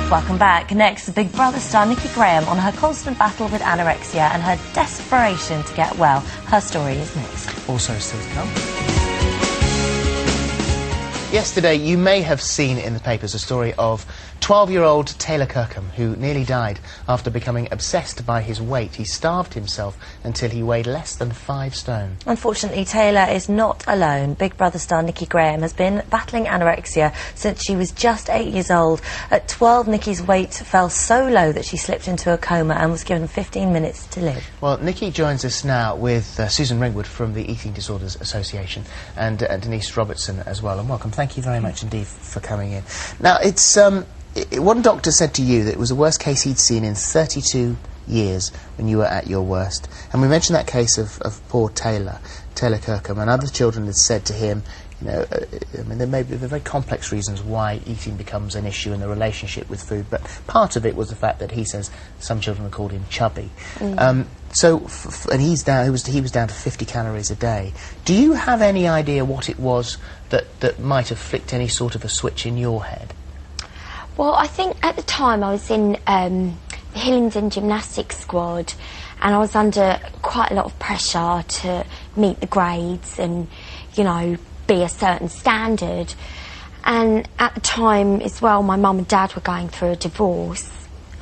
Welcome back. Next, Big Brother star Nikki Grahame on her constant battle with anorexia and her desperation to get well. Her story is next. Also still to come. Yesterday, you may have seen in the papers a story of 12-year-old Taylor Kirkham, who nearly died after becoming obsessed by his weight. He starved himself until he weighed less than 5 stone. Unfortunately, Taylor is not alone. Big Brother star Nikki Grahame has been battling anorexia since she was just 8 years old. At 12, Nikki's weight fell so low that she slipped into a coma and was given 15 minutes to live. Well, Nikki joins us now with Susan Ringwood from the Eating Disorders Association and Denise Robertson as well. And welcome. Thank you very much indeed for coming in. Now, it's one doctor said to you that it was the worst case he'd seen in 32 years when you were at your worst. And we mentioned that case of poor Taylor Kirkham, and other children had said to him, you know, I mean, there are very complex reasons why eating becomes an issue in the relationship with food, but part of it was the fact that he says some children called him chubby. And he was down to 50 calories a day. Do you have any idea what it was that might have flicked any sort of a switch in your head? Well, I think at the time I was in the Hillingdon Gymnastics squad, and I was under quite a lot of pressure to meet the grades and, you know, be a certain standard. And at the time as well, my mum and dad were going through a divorce.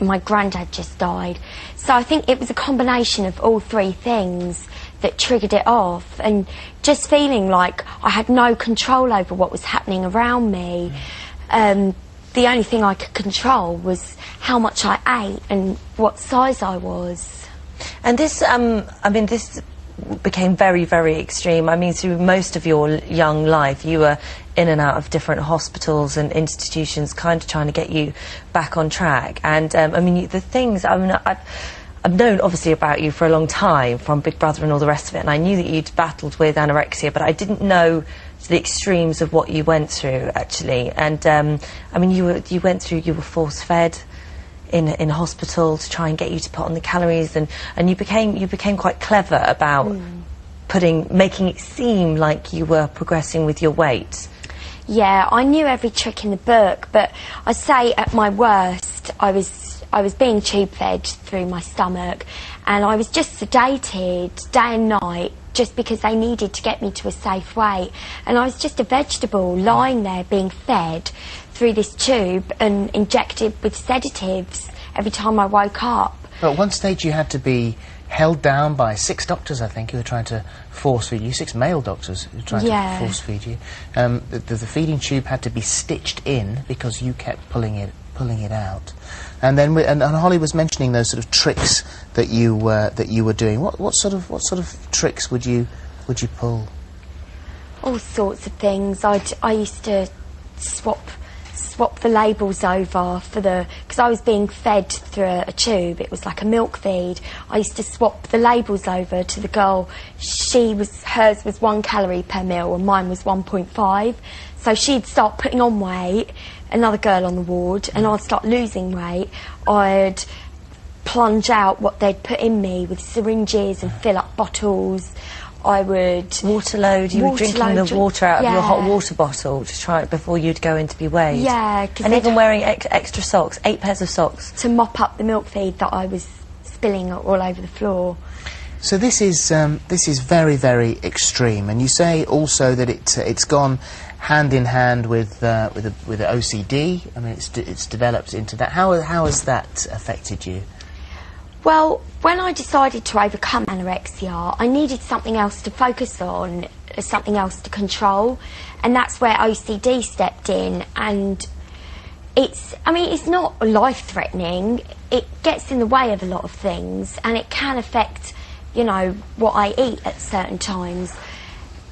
My granddad just died. So I think it was a combination of all three things that triggered it off, and just feeling like I had no control over what was happening around me. The only thing I could control was how much I ate and what size I was. And this, I mean, this became very, very extreme. I mean, through most of your young life, you were in and out of different hospitals and institutions, kind of trying to get you back on track. And, I mean, the things, I mean, I've known, obviously, about you for a long time, from Big Brother and all the rest of it, and I knew that you'd battled with anorexia, but I didn't know the extremes of what you went through, actually. And, I mean, you were force-fed in hospital to try and get you to put on the calories, and you became quite clever about making it seem like you were progressing with your weight. Yeah, I knew every trick in the book, but I'd say at my worst, I was being tube-fed through my stomach, and I was just sedated day and night just because they needed to get me to a safe weight. And I was just a vegetable lying there being fed through this tube and injected with sedatives every time I woke up. But at one stage you had to be held down by 6 doctors, I think, who were trying to force-feed you, 6 male doctors who were trying to force-feed you. The feeding tube had to be stitched in because you kept pulling it out. And then and Holly was mentioning those sort of tricks that you were doing. What sort of tricks would you pull? All sorts of things. I used to swap the labels over because I was being fed through a tube. It was like a milk feed. I used to swap the labels over to the girl. Hers was 1 calorie per meal and mine was 1.5. So she'd start putting on weight, another girl on the ward, and I'd start losing weight. I'd plunge out what they'd put in me with syringes and fill up bottles. I would waterload. You were drinking the water out of your hot water bottle to try it before you'd go in to be weighed. Yeah, and even wearing extra socks, 8 pairs of socks to mop up the milk feed that I was spilling all over the floor. So this is very, very extreme, and you say also that it's gone hand in hand with OCD. I mean, it's developed into that. How has that affected you? Well, when I decided to overcome anorexia, I needed something else to focus on, something else to control, and that's where OCD stepped in. And it's not life-threatening. It gets in the way of a lot of things, and it can affect, you know, what I eat at certain times.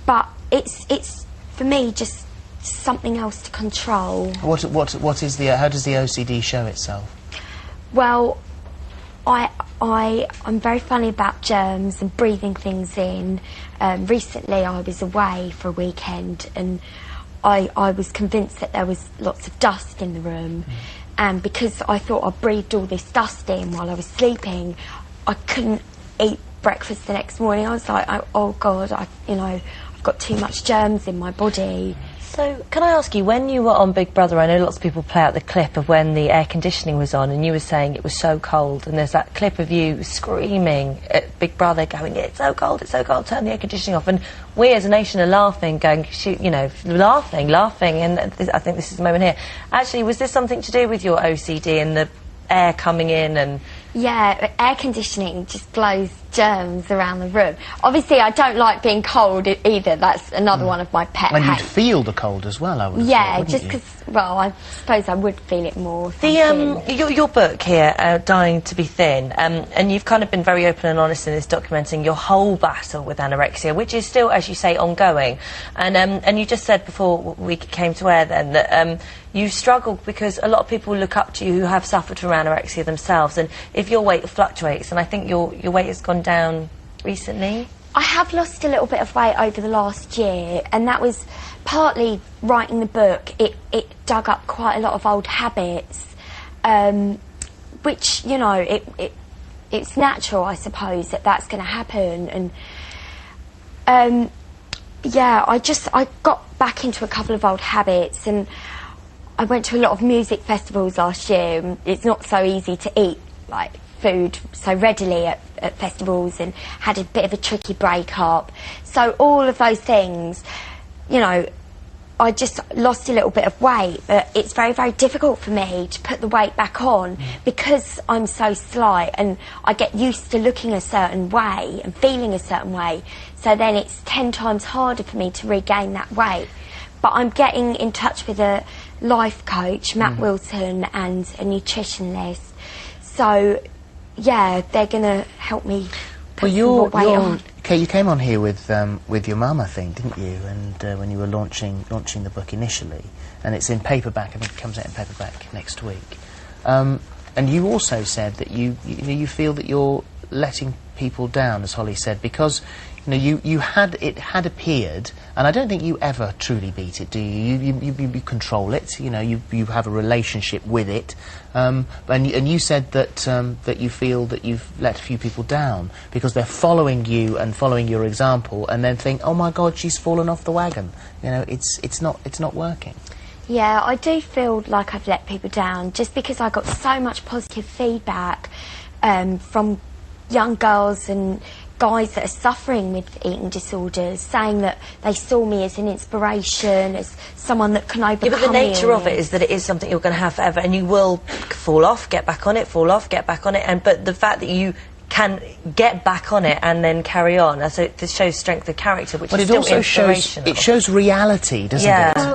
But it's for me just something else to control. How does the OCD show itself? Well, I'm very funny about germs and breathing things in. Recently I was away for a weekend, and I was convinced that there was lots of dust in the room, and because I thought I breathed all this dust in while I was sleeping, I couldn't eat breakfast the next morning. I was like, oh God, I've got too much germs in my body. So, can I ask you, when you were on Big Brother, I know lots of people play out the clip of when the air conditioning was on and you were saying it was so cold, and there's that clip of you screaming at Big Brother going, it's so cold, turn the air conditioning off, and we as a nation are laughing, going, shoot, you know, laughing, and I think this is the moment here. Actually, was this something to do with your OCD and the air coming in and... Yeah, air conditioning just blows germs around the room. Obviously, I don't like being cold either. That's another one of my pet hates. And you'd feel the cold as well, I would have yeah, thought, just because, well, I suppose I would feel it more. Your book here, Dying to be Thin, and you've kind of been very open and honest in this, documenting your whole battle with anorexia, which is still, as you say, ongoing. And you just said before we came to air then that you struggled because a lot of people look up to you who have suffered from anorexia themselves, and if your weight fluctuates, and I think your weight has gone down recently. I have lost a little bit of weight over the last year, and that was partly writing the book. It dug up quite a lot of old habits, which, you know, it's natural, I suppose, that that's going to happen. And yeah, I got back into a couple of old habits, and I went to a lot of music festivals last year. And it's not so easy to eat like food so readily at festivals, and had a bit of a tricky breakup. So all of those things, you know, I just lost a little bit of weight, but it's very, very difficult for me to put the weight back on because I'm so slight, and I get used to looking a certain way and feeling a certain way. So then it's 10 times harder for me to regain that weight. But I'm getting in touch with a life coach, Matt Wilson, and a nutritionist. So, yeah, they're going to help me put more weight on. Okay, you came on here with your mum, I think, didn't you? And when you were launching the book initially, and it's in paperback. I think it comes out in paperback next week. And you also said that you feel that you're letting people down, as Holly said, because it had appeared, and I don't think you ever truly beat it, do you? You control it. You know, you have a relationship with it, and you said that that you feel that you've let a few people down because they're following you and following your example, and then think, oh my God, she's fallen off the wagon. You know, it's not working. Yeah, I do feel like I've let people down just because I got so much positive feedback from young girls and guys that are suffering with eating disorders, saying that they saw me as an inspiration, as someone that can overcome. Yeah, but the nature of it is that it is something you're going to have forever, and you will fall off, get back on it, fall off, get back on it, but the fact that you can get back on it and then carry on, so this shows strength of character, which is still inspirational. It shows reality, doesn't it?